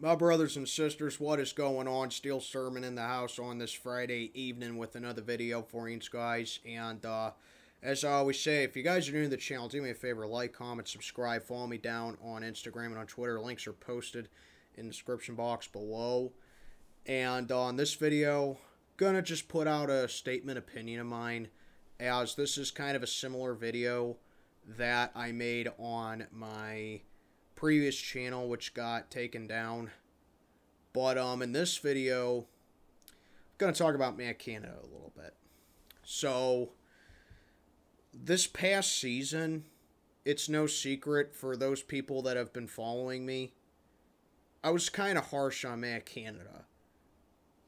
My brothers and sisters, what is going on? Steel Sermon in the house on this Friday evening with another video for you guys. And as I always say, if you guys are new to the channel, do me a favor, like, comment, subscribe, follow me down on Instagram and on Twitter. Links are posted in the description box below. And on this video, gonna just put out a statement opinion of mine, as this is kind of a similar video that I made on my previous channel, which got taken down. But in this video, I'm going to talk about Matt Canada a little bit. So this past season, it's no secret for those people that have been following me, I was kind of harsh on Matt Canada.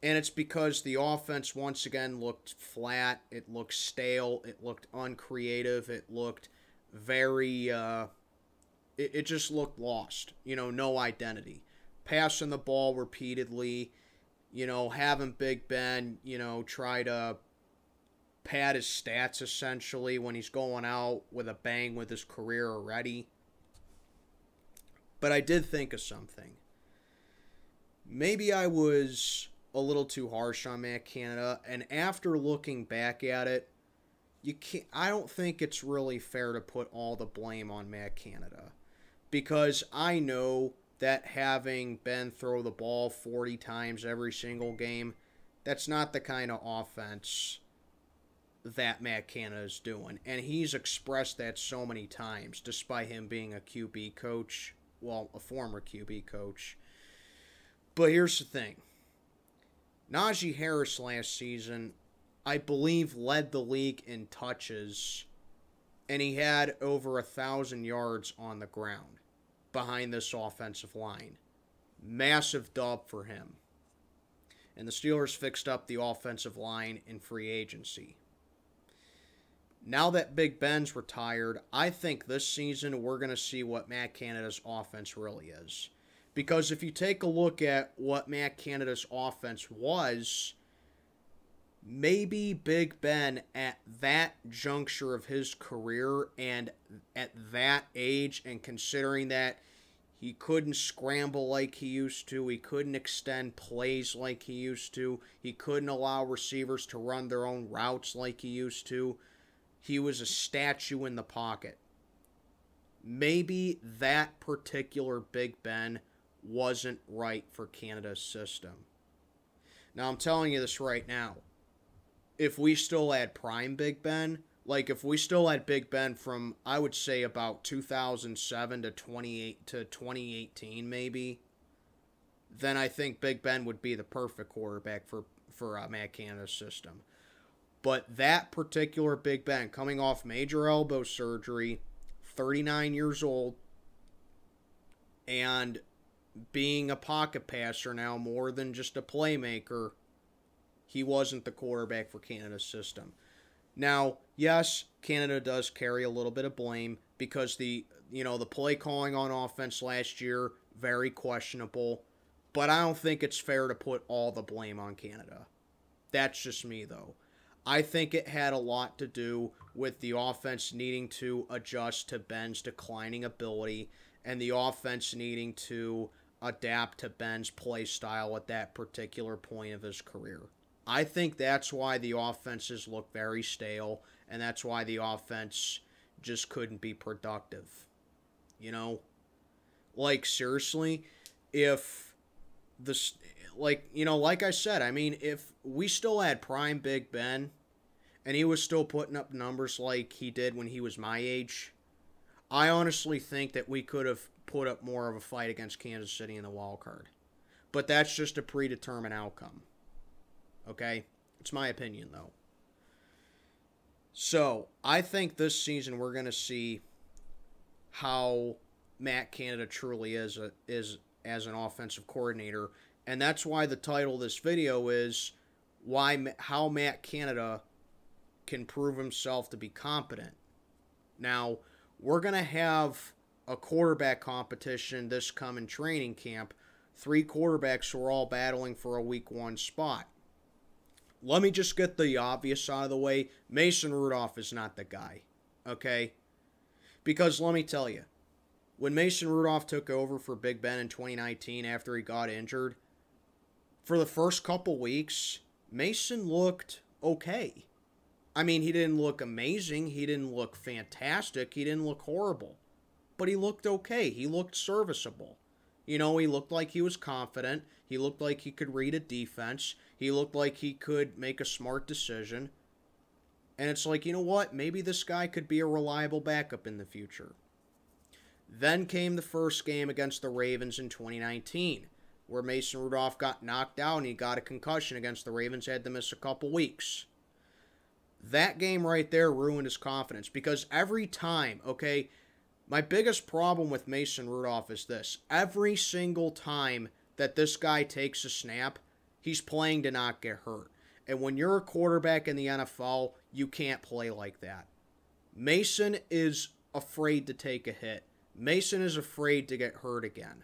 And it's because the offense once again looked flat, it looked stale, it looked uncreative, it looked very it just looked lost. No identity. Passing the ball repeatedly, having Big Ben, try to pad his stats essentially when he's going out with a bang with his career already. But I did think of something. Maybe I was a little too harsh on Matt Canada, and after looking back at it, I don't think it's really fair to put all the blame on Matt Canada. Because I know that having Ben throw the ball 40 times every single game, that's not the kind of offense that Matt Canada is doing. And he's expressed that so many times, despite him being a QB coach. Well, a former QB coach. But here's the thing. Najee Harris last season, I believe, led the league in touches, and he had over 1,000 yards on the ground behind this offensive line. Massive dub for him. And the Steelers fixed up the offensive line in free agency. Now that Big Ben's retired, I think this season we're going to see what Matt Canada's offense really is. Because if you take a look at what Matt Canada's offense was, maybe Big Ben at that juncture of his career and at that age, and considering that he couldn't scramble like he used to, he couldn't extend plays like he used to, he couldn't allow receivers to run their own routes like he used to, he was a statue in the pocket. Maybe that particular Big Ben wasn't right for Canada's system. Now, I'm telling you this right now. If we still had prime Big Ben, like if we still had Big Ben from, I would say, about 2007 to 2018 maybe, then I think Big Ben would be the perfect quarterback for Matt Canada's system. But that particular Big Ben, coming off major elbow surgery, 39 years old, and being a pocket passer now more than just a playmaker, he wasn't the quarterback for Canada's system. Now, yes, Canada does carry a little bit of blame because the play calling on offense last year, very questionable. But I don't think it's fair to put all the blame on Canada. That's just me, though. I think it had a lot to do with the offense needing to adjust to Ben's declining ability and the offense needing to adapt to Ben's play style at that particular point of his career. I think that's why the offenses look very stale, and that's why the offense just couldn't be productive. Like, seriously, if this, like I said, I mean, if we still had prime Big Ben, and he was still putting up numbers like he did when he was my age, I honestly think that we could have put up more of a fight against Kansas City in the wild card. But that's just a predetermined outcome. Okay? It's my opinion, though. So, I think this season we're going to see how Matt Canada truly is as an offensive coordinator. And that's why the title of this video is how Matt Canada can prove himself to be competent. Now, we're going to have a quarterback competition this coming training camp. 3 quarterbacks who are all battling for a week 1 spot. Let me just get the obvious out of the way. Mason Rudolph is not the guy, okay? Because let me tell you, when Mason Rudolph took over for Big Ben in 2019 after he got injured, for the first couple weeks, Mason looked okay. I mean, he didn't look amazing. He didn't look fantastic. He didn't look horrible. But he looked okay. He looked serviceable. You know, he looked like he was confident. He looked like he could read a defense. He looked like he could make a smart decision. And it's like, you know what? Maybe this guy could be a reliable backup in the future. Then came the first game against the Ravens in 2019, where Mason Rudolph got knocked out and he got a concussion against the Ravens, had to miss a couple weeks. That game right there ruined his confidence because every time, okay, my biggest problem with Mason Rudolph is this. Every single time that this guy takes a snap, he's playing to not get hurt. And when you're a quarterback in the NFL, you can't play like that. Mason is afraid to take a hit. Mason is afraid to get hurt again.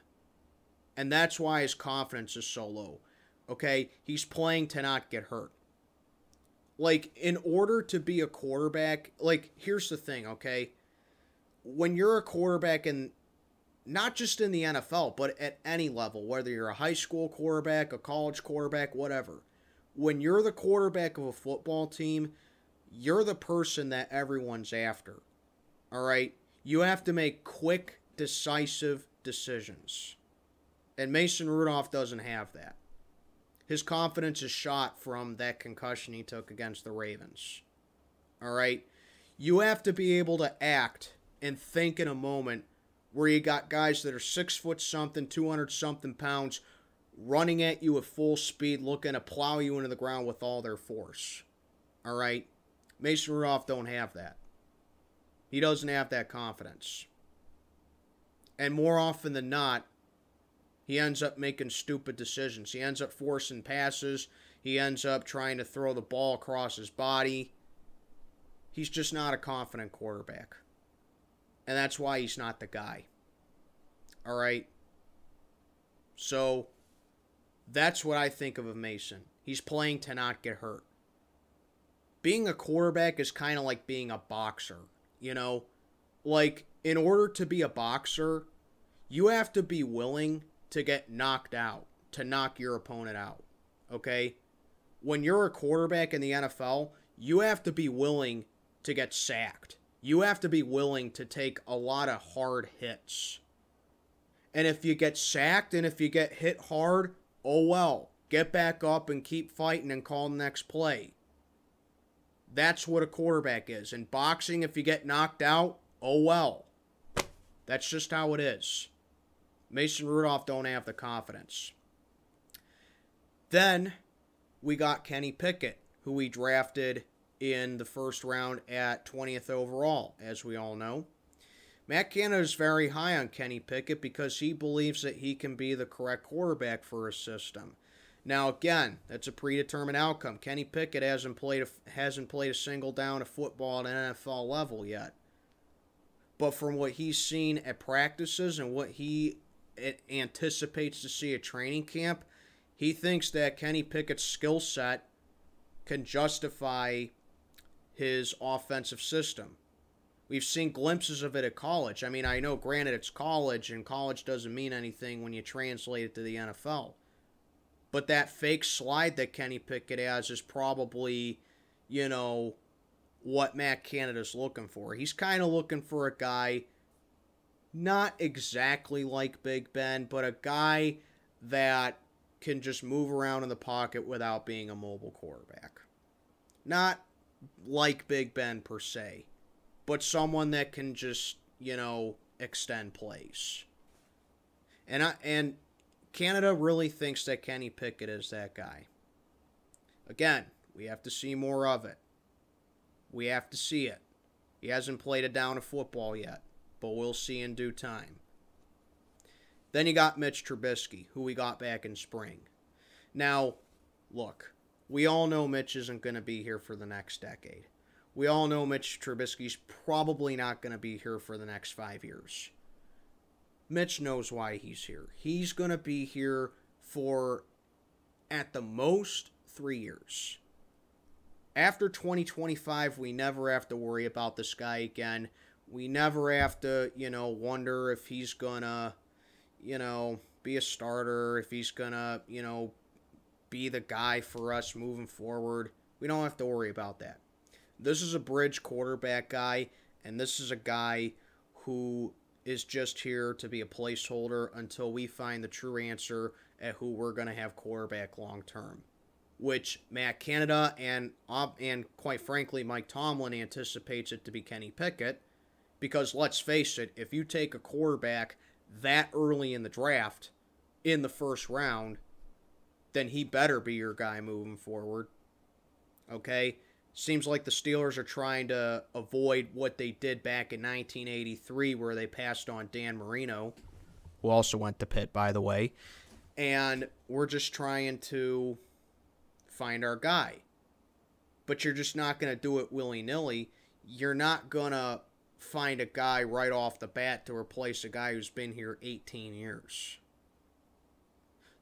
And that's why his confidence is so low. Okay? He's playing to not get hurt. Like, in order to be a quarterback, like, here's the thing, okay? When you're a quarterback, in not just in the NFL, but at any level, whether you're a high school quarterback, a college quarterback, whatever, when you're the quarterback of a football team, you're the person that everyone's after. All right? You have to make quick, decisive decisions. And Mason Rudolph doesn't have that. His confidence is shot from that concussion he took against the Ravens. All right? You have to be able to act and think in a moment where you got guys that are 6 foot something, 200 something pounds, running at you at full speed, looking to plow you into the ground with all their force. All right? Mason Rudolph don't have that. He doesn't have that confidence. And more often than not, he ends up making stupid decisions. He ends up forcing passes. He ends up trying to throw the ball across his body. He's just not a confident quarterback. And that's why he's not the guy. All right? So, that's what I think of Mason. He's playing to not get hurt. Being a quarterback is kind of like being a boxer, you know? Like, in order to be a boxer, you have to be willing to get knocked out, to knock your opponent out, okay? When you're a quarterback in the NFL, you have to be willing to get sacked. You have to be willing to take a lot of hard hits. And if you get sacked and if you get hit hard, oh well. Get back up and keep fighting and call the next play. That's what a quarterback is. In boxing, if you get knocked out, oh well. That's just how it is. Mason Rudolph don't have the confidence. Then we got Kenny Pickett, who we drafted in the first round at 20th overall, as we all know. Matt Canada is very high on Kenny Pickett because he believes that he can be the correct quarterback for his system. Now, again, that's a predetermined outcome. Kenny Pickett hasn't played a single down of football at an NFL level yet. But from what he's seen at practices and what he anticipates to see at training camp, he thinks that Kenny Pickett's skill set can justify his offensive system. We've seen glimpses of it at college. I mean, I know, granted, it's college, and college doesn't mean anything when you translate it to the NFL. But that fake slide that Kenny Pickett has is probably, you know, what Matt Canada's looking for. He's kind of looking for a guy not exactly like Big Ben, but a guy that can just move around in the pocket without being a mobile quarterback. Not like Big Ben per se, but someone that can just, you know, extend plays. And Canada really thinks that Kenny Pickett is that guy. Again, we have to see more of it. We have to see it. He hasn't played a down of football yet, but we'll see in due time. Then you got Mitch Trubisky, who we got back in spring. Now, look, we all know Mitch isn't going to be here for the next decade. We all know Mitch Trubisky's probably not going to be here for the next 5 years. Mitch knows why he's here. He's going to be here for, at the most, 3 years. After 2025, we never have to worry about this guy again. We never have to, wonder if he's gonna, be a starter, if he's gonna, be the guy for us moving forward. We don't have to worry about that. This is a bridge quarterback guy, and this is a guy who is just here to be a placeholder until we find the true answer at who we're going to have quarterback long term, which Matt Canada and quite frankly Mike Tomlin anticipates it to be Kenny Pickett, because let's face it, if you take a quarterback that early in the draft, in the first round, then he better be your guy moving forward. Okay? Seems like the Steelers are trying to avoid what they did back in 1983, where they passed on Dan Marino, who also went to Pitt, by the way. And we're just trying to find our guy. But you're just not going to do it willy-nilly. You're not going to find a guy right off the bat to replace a guy who's been here 18 years.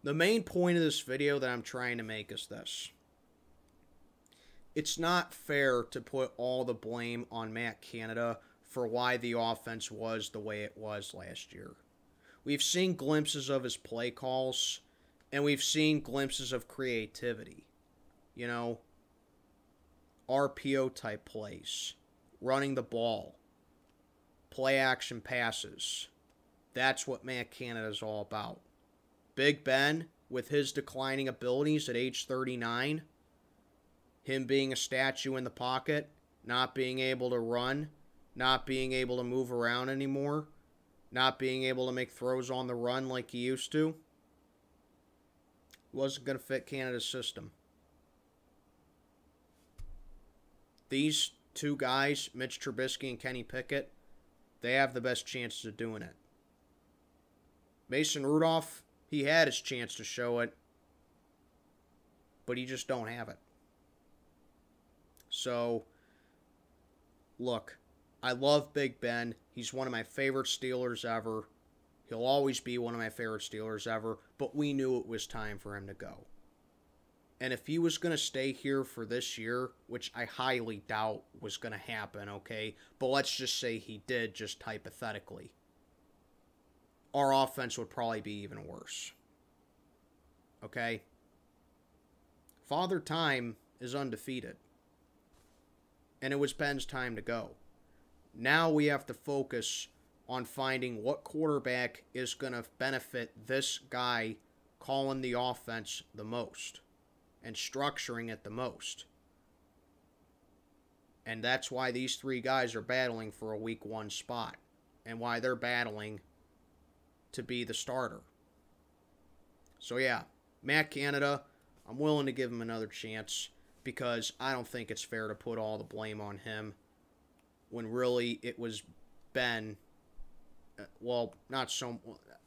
The main point of this video that I'm trying to make is this. It's not fair to put all the blame on Matt Canada for why the offense was the way it was last year. We've seen glimpses of his play calls, and we've seen glimpses of creativity. RPO type plays, running the ball, play action passes. That's what Matt Canada is all about. Big Ben, with his declining abilities at age 39, him being a statue in the pocket, not being able to run, not being able to move around anymore, not being able to make throws on the run like he used to, wasn't going to fit Canada's system. These two guys, Mitch Trubisky and Kenny Pickett, they have the best chances of doing it. Mason Rudolph, he had his chance to show it, but he just don't have it. So, look, I love Big Ben. He's one of my favorite Steelers ever. He'll always be one of my favorite Steelers ever, but we knew it was time for him to go. And if he was going to stay here for this year, which I highly doubt was going to happen, okay? But let's just say he did, just hypothetically. Our offense would probably be even worse. Okay? Father Time is undefeated. And it was Ben's time to go. Now we have to focus on finding what quarterback is going to benefit this guy calling the offense the most and structuring it the most. And that's why these three guys are battling for a week 1 spot and why they're battling to be the starter. So yeah, Matt Canada, I'm willing to give him another chance, because I don't think it's fair to put all the blame on him when really it was Ben. Well, not so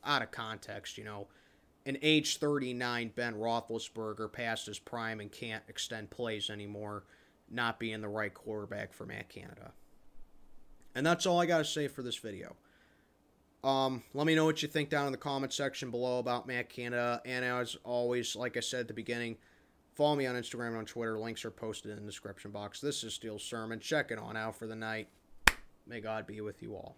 out of context, An age 39 Ben Roethlisberger past his prime and can't extend plays anymore, not being the right quarterback for Matt Canada. And that's all I got to say for this video. Let me know what you think down in the comment section below about Matt Canada. And as always, like I said at the beginning, follow me on Instagram and on Twitter. Links are posted in the description box. This is Steel Sermon. Checking on out for the night. May God be with you all.